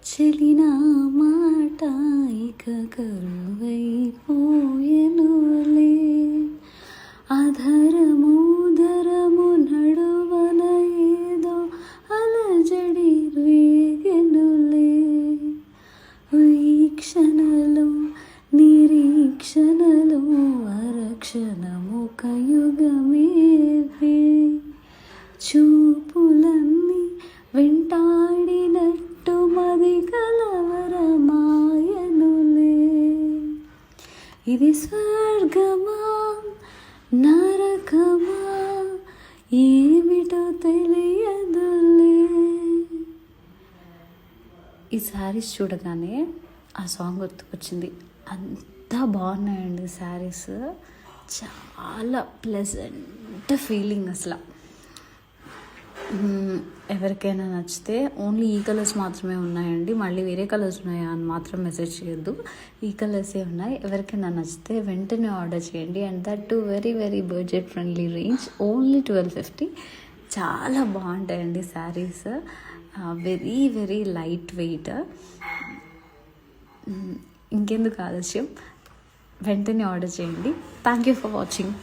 చెలిన మాట ఇక కరువైపోయెనులే. అధరము ధరము నడువన ఏదో అలజడి రేగెనులే. ఈ క్షణలో నిరీక్షణలో అరక్షణము కయుగమేవే. చూపులన్నీ వెంటాడినట్టు మది కలవరమాయనులే. ఇది స్వర్గమా నరకమా ఏమిటో తెలియదులే. ఈ శారీస్ చూడగానే ఆ సాంగ్ గుర్తుకొచ్చింది. అంతా బాగున్నాయండి శారీస్, చాలా ప్లెజెంట్ ఫీలింగ్ అసలు. ఎవరికైనా నచ్చితే ఓన్లీ ఈ కలర్స్ మాత్రమే ఉన్నాయండి, మళ్ళీ వేరే కలర్స్ ఉన్నాయా అని మాత్రం మెసేజ్ చేయొద్దు. ఈ కలర్సే ఉన్నాయి. ఎవరికైనా నచ్చితే వెంటనే ఆర్డర్ చేయండి. And that to very very budget friendly range, only 1250. చాలా బాగుంటాయండి saris, very very light weight. ఇంకెందుకు ఆలస్యం, వెంటనే ఆర్డర్ చేయండి. Thank you for watching.